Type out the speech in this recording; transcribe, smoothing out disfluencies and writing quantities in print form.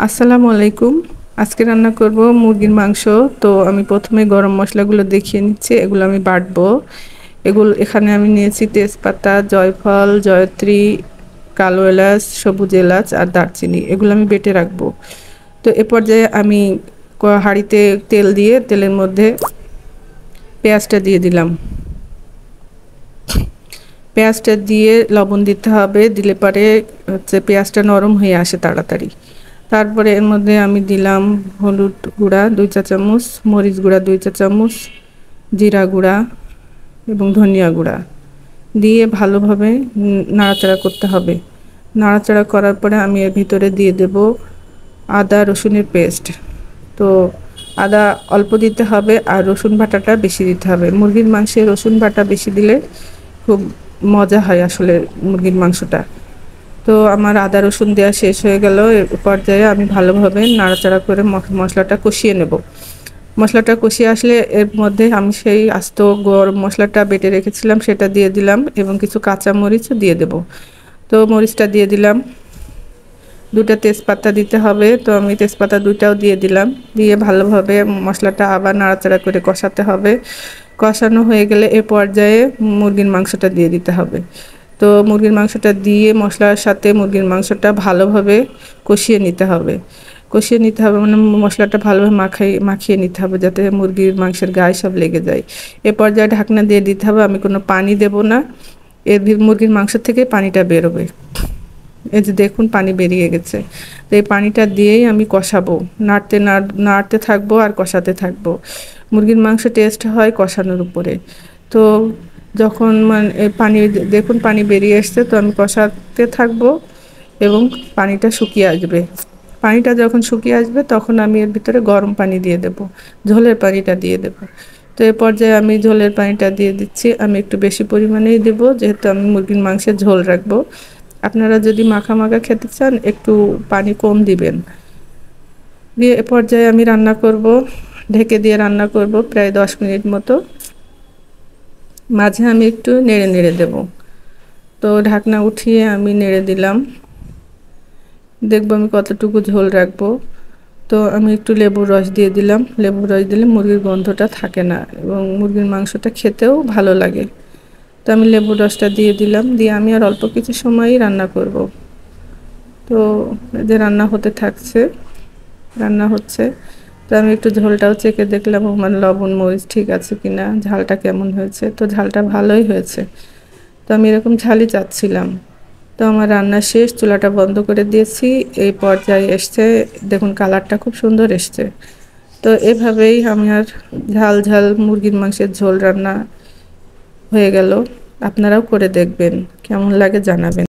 আসসালামু আলাইকুম। আজকে রান্না করব মুরগির মাংস। তো আমি প্রথমে গরম মশলাগুলো দেখিয়ে নিচ্ছি, এগুলো আমি বাটবো। এখানে আমি নিয়েছি তেজপাতা, জয়ফল, জয়ত্রী, কালো এলাচ, সবুজ এলাচ আর দারচিনি, এগুলো আমি বেটে রাখবো। তো এ পর্যায়ে আমি হাঁড়িতে তেল দিয়ে তেলের মধ্যে পেঁয়াজটা দিয়ে দিলাম। পেঁয়াজটা দিয়ে লবণ দিতে হবে, দিলে পরে পেঁয়াজটা নরম হয়ে আসে তাড়াতাড়ি। তারপরে এর মধ্যে আমি দিলাম হলুদ গুঁড়া 2 চা চামচ, মরিচ গুঁড়া 2 চা চামচ, জিরা গুঁড়া এবং ধনিয়া গুঁড়া দিয়ে ভালোভাবে নাড়াচাড়া করতে হবে। নাড়াচাড়া করার পরে আমি এর ভিতরে দিয়ে দেব আদা রসুনের পেস্ট। তো আদা অল্প দিতে হবে আর রসুন বাটাটা বেশি দিতে হবে। মুরগির মাংসে রসুন বাটা বেশি দিলে খুব মজা হয় আসলে মুরগির মাংসটা। তো আমার আদা রসুন দেওয়া শেষ হয়ে গেল। এর পর্যায়ে আমি ভালোভাবে নাড়াচাড়া করে মশলাটা কষিয়ে নেব। মশলাটা কষিয়ে আসলে এর মধ্যে আমি সেই আস্ত গরম মশলাটা বেটে রেখেছিলাম সেটা দিয়ে দিলাম এবং কিছু কাঁচা মরিচও দিয়ে দেব। তো মরিচটা দিয়ে দিলাম। 2টা তেজপাতা দিতে হবে, তো আমি তেজপাতা 2টাও দিয়ে দিলাম। দিয়ে ভালোভাবে মশলাটা আবার নাড়াচাড়া করে কষাতে হবে। কষানো হয়ে গেলে এ পর্যায়ে মুরগির মাংসটা দিয়ে দিতে হবে। তো মুরগির মাংসটা দিয়ে মশলার সাথে মুরগির মাংসটা ভালোভাবে কষিয়ে নিতে হবে। কষিয়ে নিতে হবে মানে মশলাটা ভালোভাবে মাখিয়ে নিতে হবে যাতে মুরগির মাংসের গায়ে সব লেগে যায়। এ পর্যায়ে ঢাকনা দিয়ে দিতে হবে। আমি কোনো পানি দেব না, মুরগির মাংস থেকে পানিটা বেরোবে। এই যে দেখুন পানি বেরিয়ে গেছে। তো এই পানিটা দিয়েই আমি কষাবো, নাড়তে থাকবো আর কষাতে থাকবো। মুরগির মাংস টেস্ট হয় কষানোর উপরে। তো যখন পানি দেখুন পানি বেরিয়ে আসছে, তো আমি কষাতে থাকবো এবং পানিটা শুকিয়ে আসবে। পানিটা যখন শুকিয়ে আসবে তখন আমি এর ভিতরে গরম পানি দিয়ে দেব, ঝোলের পানিটা দিয়ে দেব। তো এ পর্যায়ে আমি ঝোলের পানিটা দিয়ে দিচ্ছি। আমি একটু বেশি পরিমাণেই দেব যেহেতু আমি মুরগির মাংসের ঝোল রাখবো। আপনারা যদি মাখা মাখা খেতে চান একটু পানি কম দিবেন। দিয়ে এ পর্যায়ে আমি রান্না করব, ঢেকে দিয়ে রান্না করব প্রায় 10 মিনিট মতো। মাঝে আমি একটু নেড়ে নেড়ে দেব। তো ঢাকনা উঠিয়ে আমি নেড়ে দিলাম, দেখব আমি কতটুকু ঝোল রাখবো। তো আমি একটু লেবুর রস দিয়ে দিলাম। লেবুর রস দিলে মুরগির গন্ধটা থাকে না এবং মুরগির মাংসটা খেতেও ভালো লাগে। তো আমি লেবুর রসটা দিয়ে দিলাম, দিয়ে আমি আর অল্প কিছু সময়ই রান্না করব। তো যে রান্না হতে থাকছে, রান্না হচ্ছে। তো আমি একটু ঝোলটাও চেখে দেখলাম মানে লবণ মরিচ ঠিক আছে কিনা, ঝালটা কেমন হয়েছে। তো ঝালটা ভালোই হয়েছে। তো আমি এরকম ঝালই চাচ্ছিলাম। তো আমার রান্না শেষ, চুলাটা বন্ধ করে দিয়েছি। এই পর্যায়ে এসছে, দেখুন কালারটা খুব সুন্দর এসছে। তো এভাবেই আমার ঝাল ঝাল মুরগির মাংসের ঝোল রান্না হয়ে গেল। আপনারাও করে দেখবেন, কেমন লাগে জানাবেন।